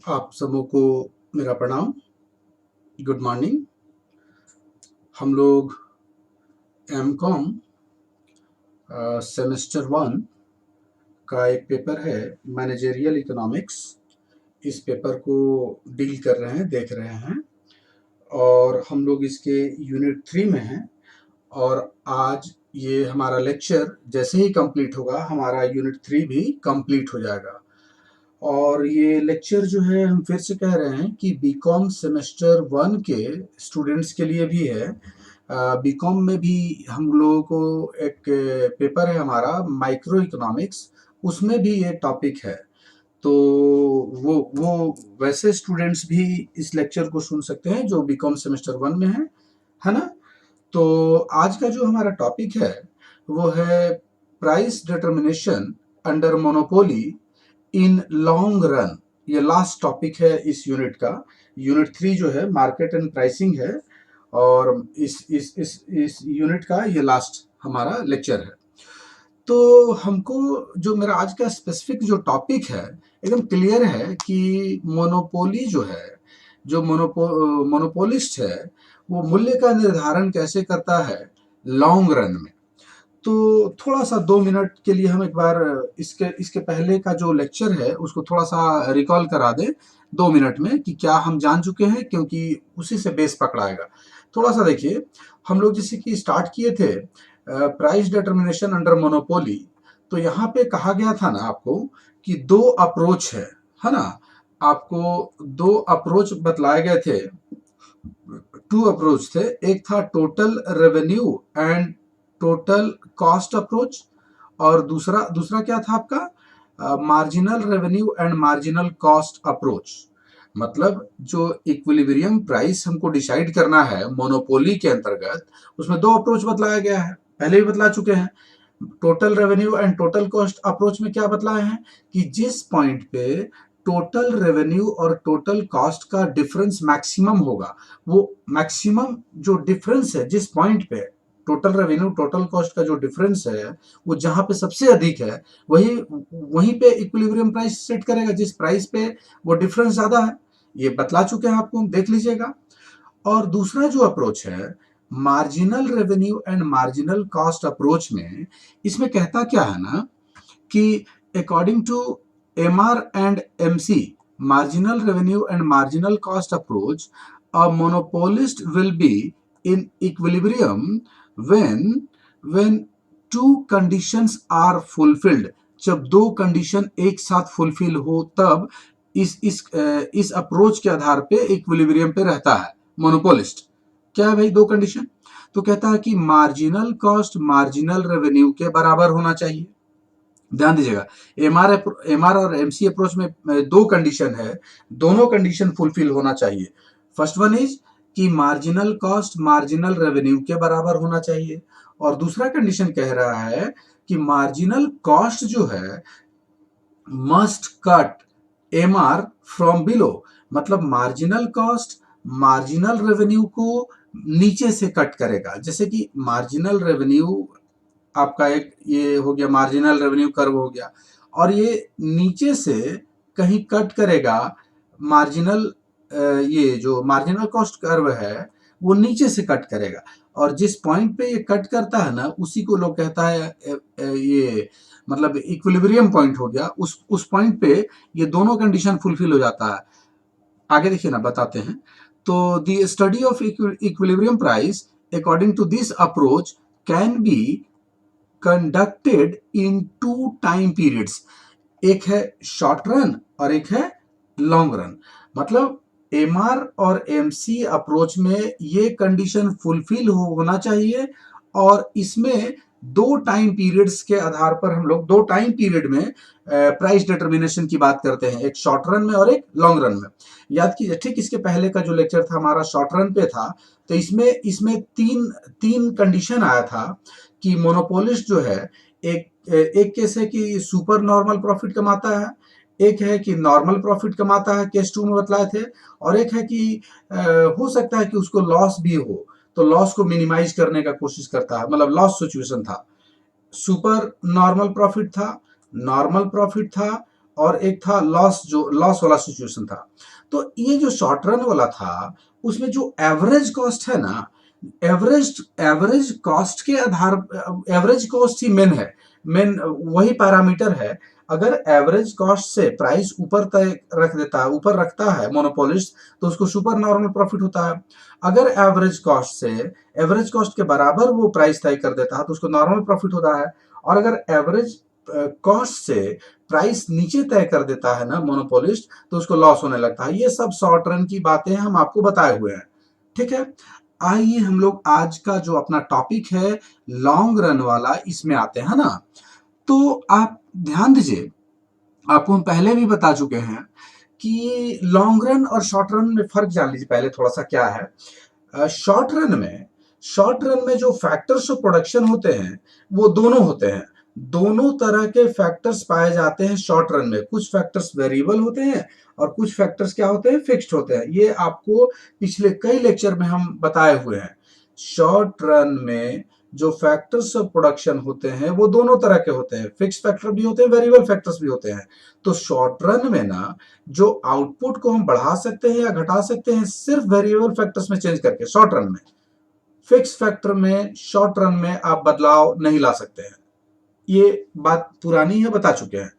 आप सबों को मेरा प्रणाम। Good morning. हम लोग एमकॉम सेमेस्टर 1 का एक पेपर है मैनेजरियल इकोनॉमिक्स। इस पेपर को डील कर रहे हैं, देख रहे हैं, और हम लोग इसके यूनिट 3 में हैं। और आज ये हमारा लेक्चर जैसे ही कंप्लीट होगा हमारा यूनिट 3 भी कंप्लीट हो जाएगा। और ये लेक्चर जो है हम फिर से कह रहे हैं कि बीकॉम सेमेस्टर 1 के स्टूडेंट्स के लिए भी है। बीकॉम में भी हम लोगों को एक पेपर है हमारा माइक्रो इकोनॉमिक्स, उसमें भी ये टॉपिक है। तो वो वैसे स्टूडेंट्स भी इस लेक्चर को सुन सकते हैं जो बीकॉम सेमेस्टर 1 में है ना। तो आज का जो हमारा टॉपिक है वो है प्राइस डिटर्मिनेशन अंडर मोनोपोली इन लॉन्ग रन। ये लास्ट टॉपिक है इस यूनिट का। यूनिट 3 जो है मार्केट एंड प्राइसिंग है, और इस यूनिट का ये लास्ट हमारा लेक्चर है। तो हमको जो मेरा आज का स्पेसिफिक जो टॉपिक है एकदम क्लियर है कि मोनोपोली जो है, जो मोनोपोलिस्ट है, वो मूल्य का निर्धारण कैसे करता है लॉन्ग रन में। तो थोड़ा सा 2 मिनट के लिए हम एक बार इसके इसके पहले का जो लेक्चर है उसको थोड़ा सा रिकॉल करा दें 2 मिनट में कि क्या हम जान चुके हैं, क्योंकि उसी से बेस पकड़ाएगा। थोड़ा सा देखिए, हम लोग जैसे कि स्टार्ट किए थे प्राइस डिटर्मिनेशन अंडर मोनोपोली। तो यहाँ पे कहा गया था ना आपको कि दो अप्रोच है ना। आपको दो अप्रोच बतलाए गए थे, टू अप्रोच थे। एक था total revenue and total cost approach, और दूसरा दूसरा क्या था आपका marginal revenue and marginal cost approach. मतलब जो इक्विलिब्रियम प्राइस हमको डिसाइड करना है मोनोपोली के अंतर्गत, उसमें दो अप्रोच बतलाया गया है, पहले भी बतला चुके हैं। Total revenue and total cost approach में क्या बतलाए हैं कि जिस पॉइंट पे टोटल रेवेन्यू और टोटल कॉस्ट का डिफरेंस मैक्सिमम होगा, वो मैक्सिमम जो डिफरेंस है जिस पॉइंट पे टोटल रेवेन्यू टोटल कॉस्ट का जो डिफरेंस है वो जहां पे सबसे अधिक है, वही वहीं पे इक्विलिब्रियम प्राइस सेट करेगा, जिस प्राइस पे वो डिफरेंस ज्यादा है। ये बतला चुके हैं आपको, देख लीजिएगा। और दूसरा जो अप्रोच है marginal revenue and marginal cost approach में, इसमें कहता क्या है ना कि according to MR and MC marginal revenue and marginal cost approach, a monopolist will be in equilibrium when two conditions are fulfilled. जब दो कंडीशन एक साथ फुलफिल हो तब इस अप्रोच के आधार पे इक्विलिब्रियम पे रहता है मोनोपोलिस्ट। क्या है भाई दो कंडीशन? तो कहता है कि मार्जिनल कॉस्ट मार्जिनल रेवेन्यू के बराबर होना चाहिए। ध्यान दीजिएगा, एमआर और एमसी अप्रोच में दो कंडीशन है, दोनों कंडीशन फुलफिल होना चाहिए। फर्स्ट वन इज कि मार्जिनल कॉस्ट मार्जिनल रेवेन्यू के बराबर होना चाहिए, और दूसरा कंडीशन कह रहा है कि मार्जिनल कॉस्ट जो है must cut MR from below. मतलब मार्जिनल कॉस्ट मार्जिनल रेवेन्यू को नीचे से कट करेगा। जैसे कि मार्जिनल रेवेन्यू आपका एक ये हो गया, मार्जिनल रेवेन्यू कर्व हो गया, और ये नीचे से कहीं कट करेगा मार्जिनल, ये जो मार्जिनल कॉस्ट कर्व है वो नीचे से कट करेगा, और जिस पॉइंट पे ये कट करता है ना उसी को लोग कहता है ये मतलब इक्विलिब्रियम पॉइंट हो गया। उस पॉइंट पे ये दोनों कंडीशन फुलफिल हो जाता है। आगे देखिए ना, बताते हैं। तो the study of equilibrium price according to this approach can be conducted in two time periods. एक है शॉर्ट रन और एक है लॉन्ग रन। मतलब एमआर और एमसी अप्रोच में ये कंडीशन फुलफिल होना चाहिए, और इसमें दो टाइम पीरियड्स के आधार पर हम लोग दो टाइम पीरियड में प्राइस डिटर्मिनेशन की बात करते हैं, एक शॉर्ट रन में और एक लॉन्ग रन में। याद कीजिए, ठीक इसके पहले का जो लेक्चर था हमारा शॉर्ट रन पे था, तो इसमें इसमें तीन तीन कंडीशन आया था कि मोनोपोलिस्ट जो है एक केस है कि सुपर नॉर्मल प्रॉफिट कमाता है, एक है कि नॉर्मल प्रॉफिट कमाता है, केस 2 में बतलाए थे, और एक है कि हो सकता है कि उसको लॉस भी हो, तो लॉस को मिनिमाइज करने का कोशिश करता है, मतलब लॉस सिचुएशन था। सुपर नॉर्मल प्रॉफिट था, नॉर्मल प्रॉफिट था, और एक था लॉस, जो लॉस वाला सिचुएशन था। तो ये जो शॉर्ट रन वाला था, उसमें जो एवरेज कॉस्ट है ना, एवरेज एवरेज कॉस्ट के आधार, एवरेज कॉस्ट ही मेन है, मेन वही पैरामीटर है। अगर एवरेज कॉस्ट से प्राइस ऊपर तय रख देता है, ऊपर रखता है मोनोपोलिस्ट, तो उसको सुपर नॉर्मल प्रॉफिट होता है। अगर एवरेज कॉस्ट से, एवरेज कॉस्ट के बराबर वो प्राइस तय कर देता है, तो उसको नॉर्मल प्रॉफिट होता है। और अगर एवरेज कॉस्ट से प्राइस नीचे तय कर देता है ना मोनोपोलिस्ट, तो उसको लॉस होने लगता है। ये सब शॉर्ट रन की बातें हम आपको बताए हुए हैं, ठीक है। आइए हम लोग आज का जो अपना टॉपिक है लॉन्ग रन वाला, इसमें आते हैं ना। तो आप ध्यान दीजिए, आपको हम पहले भी बता चुके हैं कि लॉन्ग रन और शॉर्ट रन में फर्क जान लीजिए पहले थोड़ा सा क्या है। शॉर्ट रन में जो फैक्टर्स ऑफ प्रोडक्शन होते हैं वो दोनों होते हैं। दोनों तरह के फैक्टर्स पाए जाते हैं शॉर्ट रन में। कुछ फैक्टर्स वेरिएबल होते हैं और कुछ फैक्टर्स क्या होते हैं, फिक्स्ड होते हैं। ये आपको पिछले कई लेक्चर में हम बताए हुए हैं। शॉर्ट रन में जो फैक्टर्स ऑफ प्रोडक्शन होते हैं वो दोनों तरह के होते हैं, फिक्स्ड फैक्टर भी होते हैं, वेरिएबल फैक्टर्स भी होते हैं। तो शॉर्ट रन में ना, जो आउटपुट को हम बढ़ा सकते हैं या घटा सकते हैं सिर्फ वेरिएबल फैक्टर्स में चेंज करके शॉर्ट रन में। फिक्स फैक्टर में शॉर्ट रन में आप बदलाव नहीं ला सकते हैं, ये बात पुरानी है, बता चुके हैं।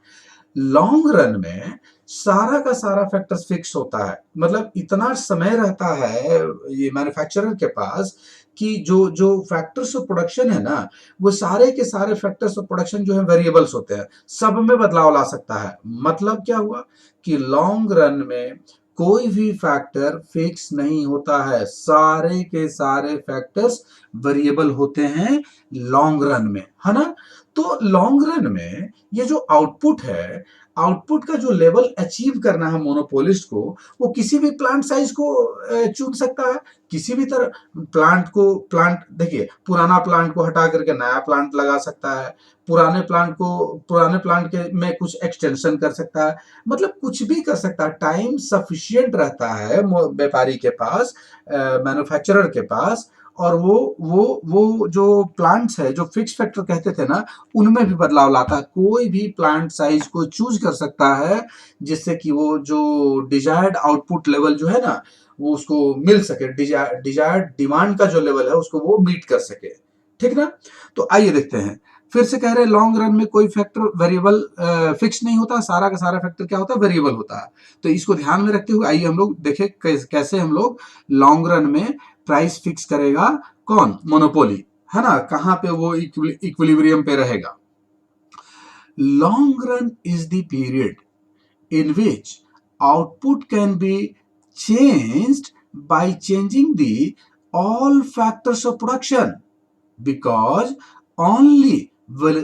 लॉन्ग रन में सारा का सारा फैक्टर्स फिक्स होता है, मतलब इतना समय रहता है ये मैन्युफैक्चरर के पास कि जो जो फैक्टर्स ऑफ प्रोडक्शन है ना, वो सारे के सारे फैक्टर्स ऑफ प्रोडक्शन जो है वेरिएबल्स होते हैं, सब में बदलाव ला सकता है। मतलब क्या हुआ कि लॉन्ग रन में कोई भी फैक्टर फिक्स नहीं होता है, सारे के सारे फैक्टर्स वेरिएबल होते हैं लॉन्ग रन में, है ना। तो लॉन्ग रन में ये जो आउटपुट है, आउटपुट का जो लेवल अचीव करना है मोनोपोलिस्ट को, वो किसी भी प्लांट साइज को चुन सकता है। किसी भी तरह प्लांट देखिए, पुराना प्लांट को हटा करके नया प्लांट लगा सकता है, पुराने प्लांट के में कुछ एक्सटेंशन कर सकता है, मतलब कुछ भी कर सकता है। टाइम सफिशिएंट रहता है व्यापारी के पास, मैन्युफैक्चरर के पास। और वो जो प्लांट्स है, जो फिक्स फैक्टर कहते थे ना, उनमें भी बदलाव लाता है। कोई भी प्लांट साइज को चूज कर सकता है जिससे कि वो जो डिजायर्ड आउटपुट लेवल जो है ना, वो उसको मिल सके, डिजायर्ड डिमांड का जो लेवल है उसको वो मीट कर सके, ठीक ना। तो आइए देखते हैं, फिर से कह रहे हैं लॉन्ग रन में कोई फैक्टर वेरिएबल फिक्स नहीं होता, सारा का सारा फैक्टर क्या होता है, वेरिएबल होता है। तो इसको ध्यान में रखते हुए आइए हम लोग देखें कैसे हम लोग लॉन्ग रन में प्राइस फिक्स करेगा, कौन, मोनोपोली, है ना, कहां पे वो इक्विलिब्रियम पे रहेगा। Long run is the period in which output can be changed by changing the all factors of production, because only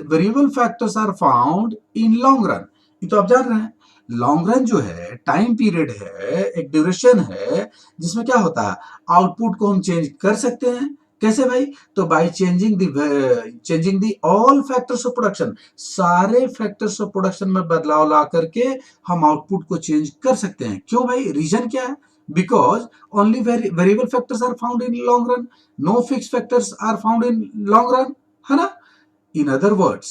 variable factors are found in long run। ये तो आप जान रहे हैं, लॉन्ग रन जो है टाइम पीरियड है, एक ड्यूरेशन है जिसमें क्या होता है, आउटपुट को हम चेंज कर सकते हैं। कैसे भाई, तो by changing the all factors of production, सारे फैक्टर्स ऑफ प्रोडक्शन में बदलाव ला करके हम आउटपुट को चेंज कर सकते हैं। क्यों भाई, रीजन क्या है, because only variable factors are found in long run, no fix factors are found in long run, है ना। In other words,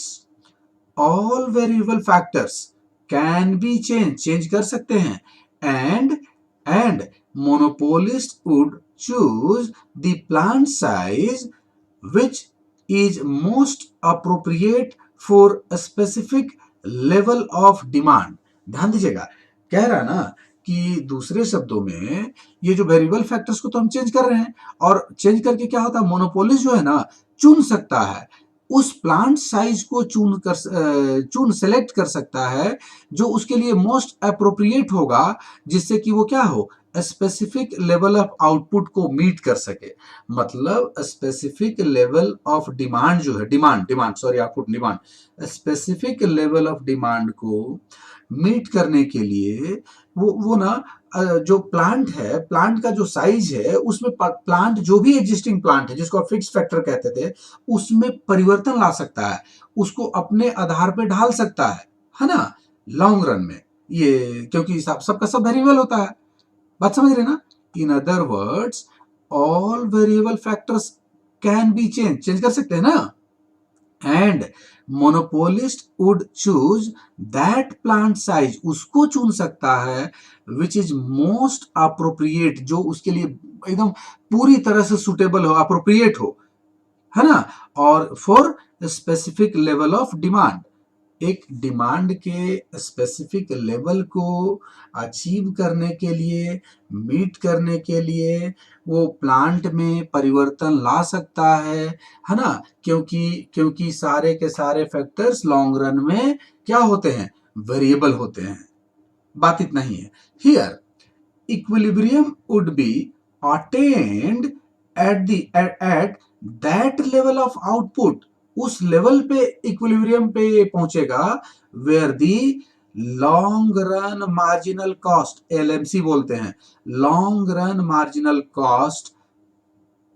all variable factors can be change कर सकते हैं, and monopolist would choose the plant size which is most appropriate for a specific level of demand। ध्यान दीजिएगा, कह रहा ना कि दूसरे शब्दों में ये जो वेरिएबल फैक्टर्स को तो हम चेंज कर रहे हैं, और चेंज करके क्या होता है, मोनोपोलिस्ट जो है ना चुन सकता है, उस प्लांट साइज को चुन सेलेक्ट कर सकता है जो उसके लिए मोस्ट अप्रोप्रिएट होगा, जिससे कि वो क्या हो, स्पेसिफिक लेवल ऑफ आउटपुट को मीट कर सके। मतलब स्पेसिफिक लेवल ऑफ डिमांड जो है, demand sorry, output demand, specific level of demand को मीट करने के लिए वो ना जो प्लांट है, प्लांट का जो साइज है, उसमें प्लांट जो भी एग्जिस्टिंग प्लांट है जिसको आप फिक्स फैक्टर कहते थे, उसमें परिवर्तन ला सकता है, उसको अपने आधार पे ढाल सकता है ना, लॉन्ग रन में। ये क्योंकि सबका सब वेरिएबल होता है, बात समझ रहे ना। In other words, all variable factors can be change कर सकते हैं ना। And monopolist would choose that plant size, उसको चुन सकता है विच इज मोस्ट अप्रोप्रिएट, जो उसके लिए एकदम पूरी तरह से सुटेबल हो, अप्रोप्रिएट हो, है ना, और for specific level of demand, एक डिमांड के स्पेसिफिक लेवल को अचीव करने के लिए, मीट करने के लिए वो प्लांट में परिवर्तन ला सकता है ना, क्योंकि क्योंकि सारे के सारे फैक्टर्स लॉन्ग रन में क्या होते हैं, वेरिएबल होते हैं। बात इतना ही है। Here equilibrium would be attained at that level of output, उस लेवल पे इक्विलिब्रियम पे पहुंचेगा where the long run marginal cost, LMC बोलते हैं, long run marginal cost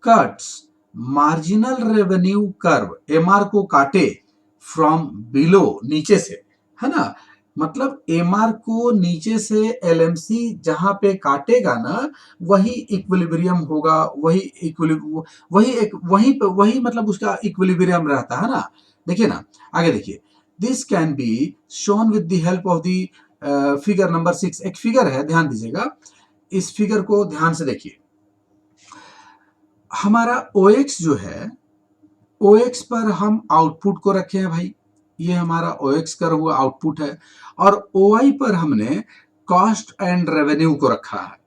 cuts marginal revenue curve, MR को काटे फ्रॉम बिलो, नीचे से, है ना, मतलब एमआर को नीचे से एलएमसी जहां पे काटेगा ना, वही इक्विलिब्रियम होगा, वही मतलब उसका इक्विलिब्रियम रहता है ना। देखिए ना, आगे देखिए, this can be shown with the help of the figure number 6, एक फिगर है, ध्यान दीजिएगा, इस फिगर को ध्यान से देखिए। हमारा OX जो है, OX पर हम आउटपुट को रखे हैं भाई, ये हमारा OX कर हुआ आउटपुट है, और OI पर हमने कॉस्ट एंड रेवेन्यू को रखा है,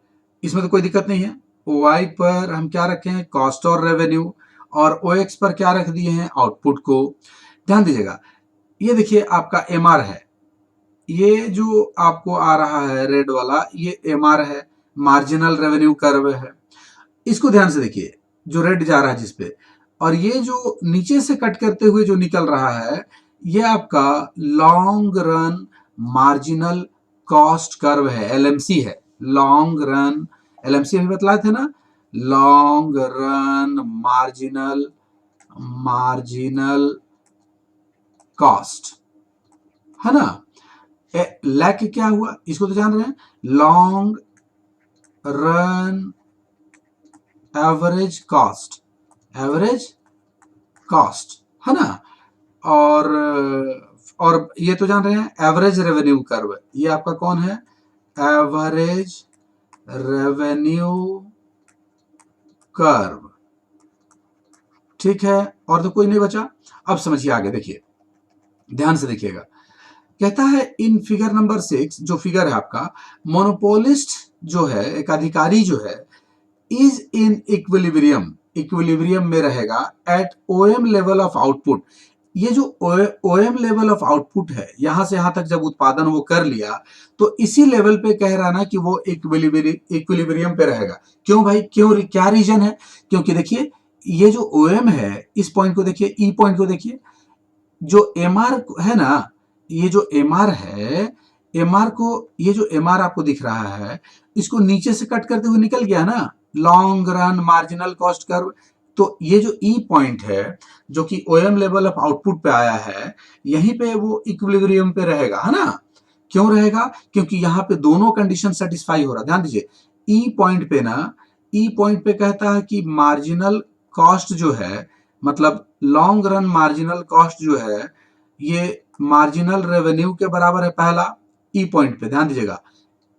इसमें तो कोई दिक्कत नहीं है। OI पर हम क्या रखे हैं, कॉस्ट और रेवेन्यू, और OX पर क्या रख दिए हैं, आउटपुट को। ध्यान दीजिएगा, ये देखिए आपका MR है, ये जो आपको आ रहा है रेड वाला, ये MR है, मार्जिनल रेवेन्यू कर्व है। इसको ध्यान से देखिए, जो रेड जा रहा है जिसपे, और ये जो नीचे से कट करते हुए जो निकल रहा है, ये आपका long run marginal cost curve है, एलएमसी है, लॉन्ग रन, एलएमसी अभी बतलाए थे ना, लॉन्ग रन मार्जिनल कॉस्ट, है ना। लैक क्या हुआ, इसको तो जान रहे हैं, लॉन्ग रन एवरेज कॉस्ट, है ना, और ये तो जान रहे हैं एवरेज रेवेन्यू कर्व, ये आपका कौन है, एवरेज रेवेन्यू कर्व, ठीक है, और तो कोई नहीं बचा। अब समझिए आगे, देखिए ध्यान से देखिएगा, कहता है इन फिगर नंबर 6, जो फिगर है आपका, मोनोपोलिस्ट जो है, एक अधिकारी जो है, इज इन इक्विलिब्रियम में रहेगा at OM level of output, ये जो ओएम लेवल ऑफ आउटपुट है, यहां से यहां तक जब उत्पादन वो कर लिया, तो इसी लेवल पे कह रहा ना कि वो इक्विलिब्रियम पे रहेगा। क्यों भाई, क्यों, क्या रीजन है, क्योंकि देखिए ये जो ओएम है, इस पॉइंट को देखिए, ई पॉइंट को देखिए, जो एमआर है ना, ये जो एमआर है, एमआर को, ये जो एमआर आपको दिख रहा है, इसको नीचे से कट करते हुए निकल गया ना, long run marginal cost curve, तो ये जो ई पॉइंट है, जो कि ओएम लेवल ऑफ आउटपुट पे आया है, यहीं पे वो इक्विलिब्रियम पे रहेगा, है ना। क्यों रहेगा, क्योंकि यहाँ पे दोनों कंडीशन सेटिस्फाई हो रहा है। ध्यान दीजिए, ई पॉइंट पे ना, ई पॉइंट पे कहता है कि मार्जिनल कॉस्ट जो है, मतलब लॉन्ग रन मार्जिनल कॉस्ट जो है, ये मार्जिनल रेवेन्यू के बराबर है, पहला ई पॉइंट पे ध्यान दीजिएगा,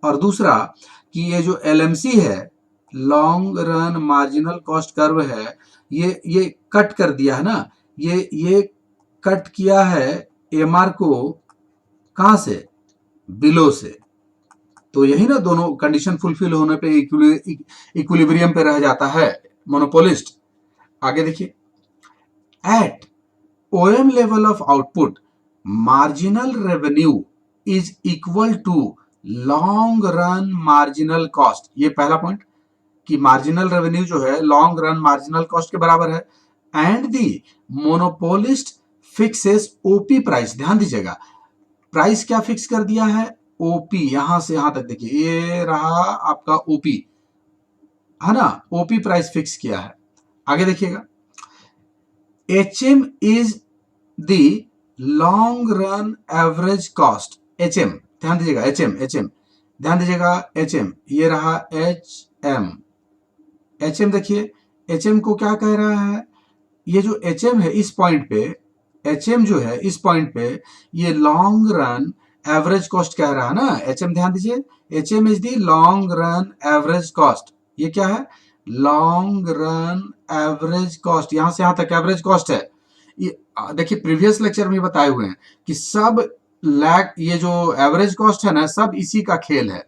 और दूसरा कि ये जो एलएमसी है, long run marginal cost curve है, ये कट कर दिया है ना, ये कट किया है एमआर को, कहां से, बिलो से, तो यही ना दोनों कंडीशन फुलफिल होने पे इक्विलिब्रियम पे रह जाता है मोनोपोलिस्ट। आगे देखिए, at OM level of output marginal revenue is equal to long run marginal cost, ये पहला पॉइंट कि मार्जिनल रेवेन्यू जो है लॉन्ग रन मार्जिनल कॉस्ट के बराबर है, and the monopolist fixes OP price, ध्यान दीजिएगा, प्राइस क्या फिक्स कर दिया है, ओपी, यहां से यहां तक देखिए, ये रहा आपका ओपी, है ना, ओपी प्राइस फिक्स किया है। आगे देखिएगा, HM is the long run average cost, HM, ध्यान दीजिएगा, HM, ध्यान दीजिएगा, HM, ये रहा HM देखिए, HM को क्या कह रहा है, ये जो HM है इस पॉइंट पे, HM जो है इस पॉइंट पे ये लॉन्ग रन एवरेज कॉस्ट कह रहा है ना, HM ध्यान दीजिए, HM is the long run average cost. ये क्या है? लॉन्ग रन एवरेज कॉस्ट, यहां से यहां तक एवरेज कॉस्ट है। देखिए प्रीवियस लेक्चर में बताए हुए हैं कि सब लैक, ये जो एवरेज कॉस्ट है ना, सब इसी का खेल है।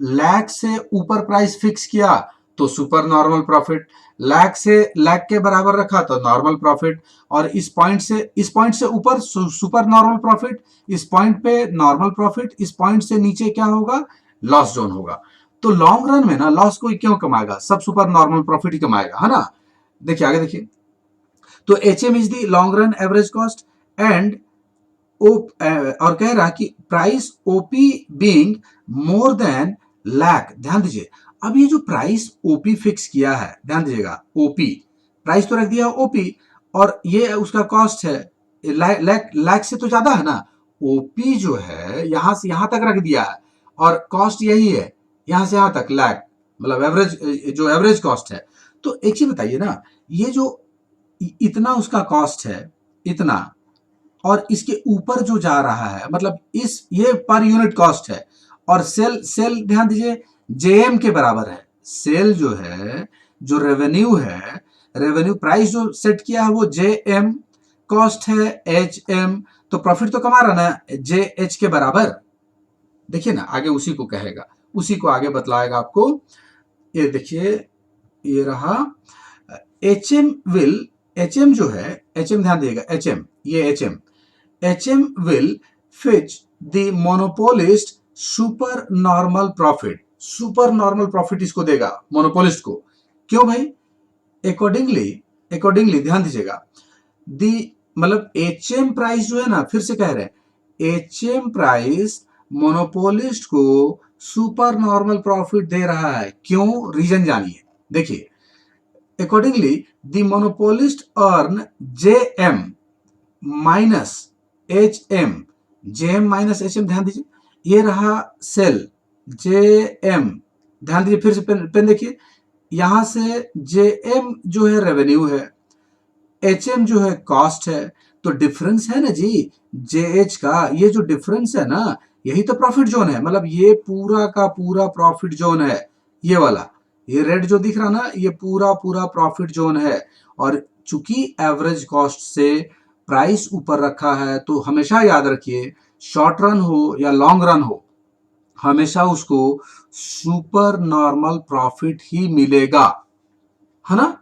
लाख से ऊपर प्राइस फिक्स किया तो सुपर नॉर्मल प्रॉफिट, लाख के बराबर रखा तो नॉर्मल प्रॉफिट, और इस पॉइंट से ऊपर सुपर नॉर्मल प्रॉफिट, इस पॉइंट पे नॉर्मल प्रॉफिट, इस पॉइंट से नीचे क्या होगा? लॉस जोन होगा। तो लॉन्ग रन में ना लॉस कोई क्यों कमाएगा? सब सुपर नॉर्मल प्रॉफिट ही कमाएगा, है ना। देखिए आगे देखिए, तो HM is the long run average cost and और कह रहा कि price OP being more than lakh. ध्यान दीजिए, अब ये जो प्राइस ओपी फिक्स किया है, ध्यान दीजिएगा, ओपी प्राइस तो रख दिया ओपी, और ये उसका कॉस्ट है लाख से तो ज्यादा है ना। ओपी जो है यहां से यहां तक रख दिया है और कॉस्ट यही है, यहां से यहां तक लाख, मतलब एवरेज, जो एवरेज कॉस्ट है। तो एक चीज बताइए ना, ये जो इतना उसका कॉस्ट है, इतना, और इसके ऊपर जो जा रहा है, मतलब ये पर यूनिट कॉस्ट है, और सेल ध्यान दीजिए जेएम के बराबर है। सेल जो है, जो रेवेन्यू है, रेवेन्यू प्राइस जो सेट किया है वो जेएम, कॉस्ट है एचएम, तो प्रॉफिट तो कमा रहा ना जेएच के बराबर। देखिए ना आगे उसी को कहेगा, उसी को आगे बतलाएगा आपको। ये देखिए, ये रहा एचएम विल, एचएम जो है, एचएम ध्यान दिएगा, एचएम, ये HM, HM will fetch the monopolist super normal profit। Super normal profit इसको देगा, मोनोपोलिस्ट को। क्यों भाई? अकॉर्डिंगली ध्यान दीजिएगा, दी, मतलब HM प्राइस जो है ना, फिर से कह रहे हैं, HM प्राइस मोनोपोलिस्ट को सुपर नॉर्मल प्रॉफिट दे रहा है। क्यों? रीजन जानिए। देखिए, accordingly the monopolist earn JM minus HM, JM minus HM, ध्यान दीजिए, ये रहा सेल JM, ध्यान दीजिए, फिर से पेन देखिए, यहां से JM जो है रेवेन्यू है, HM जो है कॉस्ट है, तो डिफरेंस है ना जी JH का, ये जो डिफरेंस है ना, यही तो प्रॉफिट जोन है। मतलब ये पूरा का पूरा प्रॉफिट जोन है, ये वाला, ये रेड जो दिख रहा ना, ये पूरा पूरा प्रॉफिट जोन है। और चूंकि एवरेज कॉस्ट से प्राइस ऊपर रखा है, तो हमेशा याद रखिए, शॉर्ट रन हो या लॉन्ग रन हो, हमेशा उसको सुपर नॉर्मल प्रॉफिट ही मिलेगा, है ना।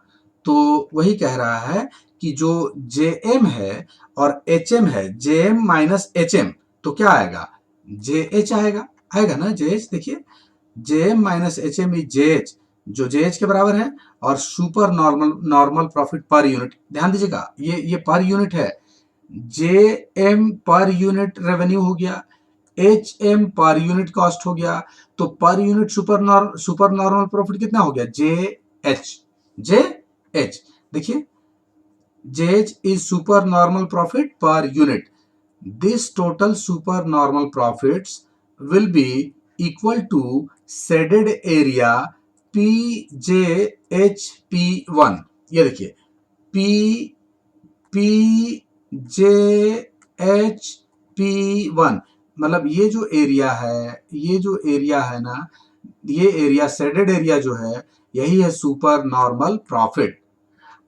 तो वही कह रहा है कि जो JM है और HM है, JM माइनस HM, तो क्या आएगा? JH आएगा, आएगा ना JH। देखिए, JM minus HM is JH, जो JH के बराबर है, और super normal profit per unit, ध्यान दीजिएगा, ये पर यूनिट है। JM पर यूनिट रेवेन्यू हो गया, HM पर यूनिट कॉस्ट हो गया, तो per unit super normal profit कितना हो गया? JH। देखिए, JH is super normal profit per unit. This total super normal profits will be equal to shaded area PJHP1। ये देखिए, PJHP1, मतलब ये जो एरिया है, ये जो एरिया है ना, ये एरिया शेडेड एरिया जो है, यही है सुपर नॉर्मल प्रॉफिट।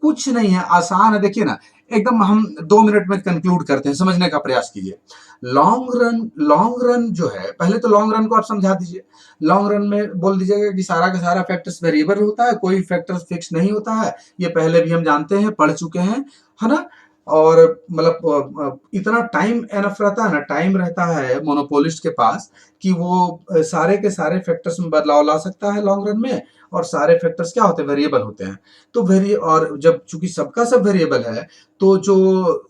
कुछ नहीं है, आसान है। देखिए ना, एकदम हम 2 मिनट में कंक्लूड करते हैं, समझने का प्रयास कीजिए। लॉन्ग रन जो है, पहले तो लॉन्ग रन को आप समझा दीजिए। लॉन्ग रन में बोल दीजिएगा कि सारा का सारा फैक्टर्स वेरिएबल होता है, कोई फैक्टर्स फिक्स नहीं होता है। ये पहले भी हम जानते हैं, पढ़ चुके हैं, है ना। और मतलब इतना टाइम एनफ रहता है ना, टाइम रहता है मोनोपोलिस्ट के पास कि वो सारे के सारे फैक्टर्स में बदलाव ला सकता है लॉन्ग रन में, और सारे फैक्टर्स क्या होते हैं? वेरिएबल होते हैं। तो और जब चूंकि सबका सब वेरिएबल है, तो जो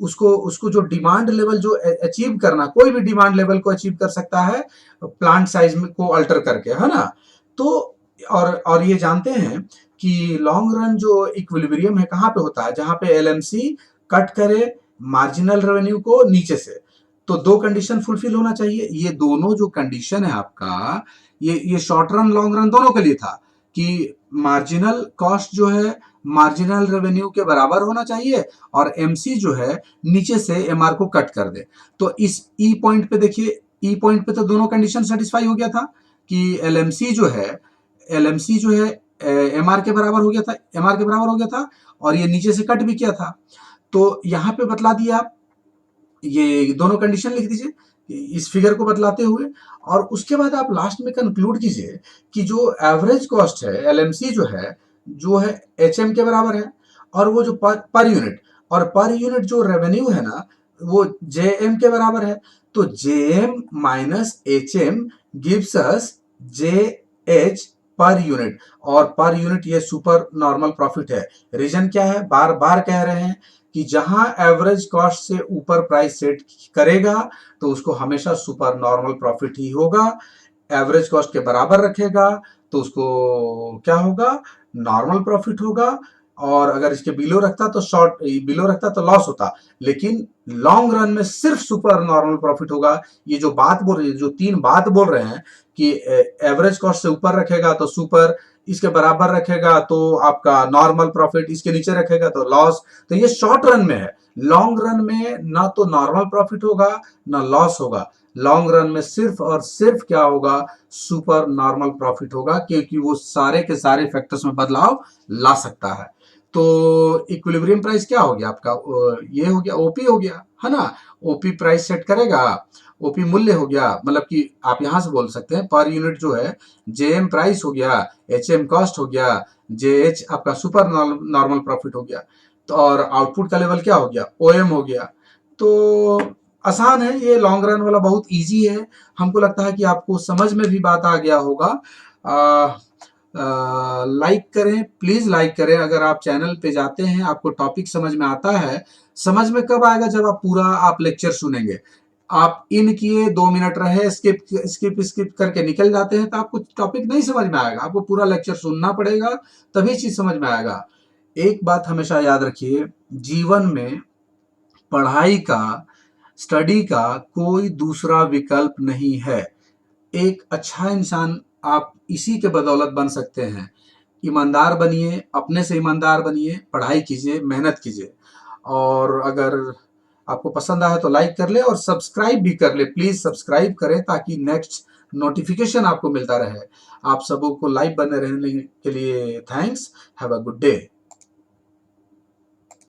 उसको जो डिमांड लेवल जो अचीव करना, कोई भी डिमांड लेवल को अचीव कर सकता है प्लांट साइज में को अल्टर करके, है ना। तो और ये जानते हैं कि लॉन्ग रन जो इक्विलिब्रियम है कहाँ पे होता है? जहां पे LMC कट करे मार्जिनल रेवेन्यू को नीचे से। तो 2 कंडीशन फुलफिल होना चाहिए। ये दोनों जो कंडीशन है आपका, ये शॉर्ट रन लॉन्ग रन दोनों के लिए था कि मार्जिनल कॉस्ट जो है मार्जिनल रेवेन्यू के बराबर होना चाहिए और एमसी जो है नीचे से एमआर को कट कर दे। तो इस ई पॉइंट पे देखिए, ई पॉइंट पे तो दोनों कंडीशन सेटिस्फाई हो गया था कि एलएमसी जो है, एलएमसी जो है एमआर के बराबर हो गया था, एमआर के बराबर हो गया था और ये नीचे से कट भी किया था। तो यहाँ पे बतला दिया आप, ये दोनों कंडीशन लिख दीजिए इस फिगर को बतलाते हुए, और उसके बाद आप लास्ट में कंक्लूड कीजिए कि जो एवरेज कॉस्ट है एलएमसी जो है एचएम के बराबर है, और वो जो पर यूनिट, और पर यूनिट जो रेवेन्यू है ना वो जेएम के बराबर है। तो JM minus HM gives us JH per unit, और पर यूनिट ये सुपर नॉर्मल प्रॉफिट है। रीजन क्या है, बार बार कह रहे हैं कि जहां एवरेज कॉस्ट से ऊपर प्राइस सेट करेगा तो उसको हमेशा सुपर नॉर्मल प्रॉफिट ही होगा। एवरेज कॉस्ट के बराबर रखेगा तो उसको क्या होगा, नॉर्मल प्रॉफिट होगा। और अगर इसके बिलो रखता तो बिलो रखता तो लॉस होता, लेकिन लॉन्ग रन में सिर्फ सुपर नॉर्मल प्रॉफिट होगा। ये जो बात बोल रही है, जो तीन बात बोल रहे हैं कि एवरेज कॉस्ट से ऊपर रखेगा तो सुपर, इसके बराबर रखेगा तो आपका नॉर्मल प्रॉफिट, इसके नीचे रखेगा तो लॉस, तो ये शॉर्ट रन में है। लॉन्ग रन में ना तो नॉर्मल प्रॉफिट होगा ना लॉस होगा। लॉन्ग रन में सिर्फ और सिर्फ क्या होगा, सुपर नॉर्मल प्रॉफिट होगा, क्योंकि वो सारे के सारे फैक्टर्स में बदलाव ला सकता है। तो इक्विलिब्रियम प्राइस क्या हो गया आपका, ये हो गया ओपी हो गया, है ना। ओपी प्राइस सेट करेगा, ओपी मूल्य हो गया, मतलब कि आप यहां से बोल सकते हैं पर यूनिट जो है जेएम प्राइस हो गया, एचएम कॉस्ट हो गया, जेएच आपका सुपर नॉर्मल प्रॉफिट हो गया, तो और आउटपुट का लेवल क्या हो गया, ओएम हो गया। तो आसान है ये, लॉन्ग रन वाला बहुत इजी है। हमको लगता है कि आपको समझ में भी बात आ गया होगा। लाइक करें, प्लीज लाइक करें। अगर आप चैनल पे जाते हैं, आपको टॉपिक समझ में आता है, समझ में कब आएगा, जब आप पूरा आप लेक्चर सुनेंगे। आप इन किए 2 मिनट रहे, स्किप स्किप स्किप करके निकल जाते हैं तो आपको टॉपिक नहीं समझ में आएगा। आपको पूरा लेक्चर सुनना पड़ेगा, तभी चीज समझ में आएगा। एक बात हमेशा याद रखिए, जीवन में पढ़ाई का, स्टडी का कोई दूसरा विकल्प नहीं है। एक अच्छा इंसान आप इसी के बदौलत बन सकते हैं। ईमानदार बनिए, अपने से ईमानदार बनिए, पढ़ाई कीजिए, मेहनत कीजिए। और अगर आपको पसंद आए तो लाइक कर ले और सब्सक्राइब भी कर ले, प्लीज सब्सक्राइब करें ताकि नेक्स्ट नोटिफिकेशन आपको मिलता रहे। आप सबों को लाइव बने रहने के लिए thanks. Have a good day.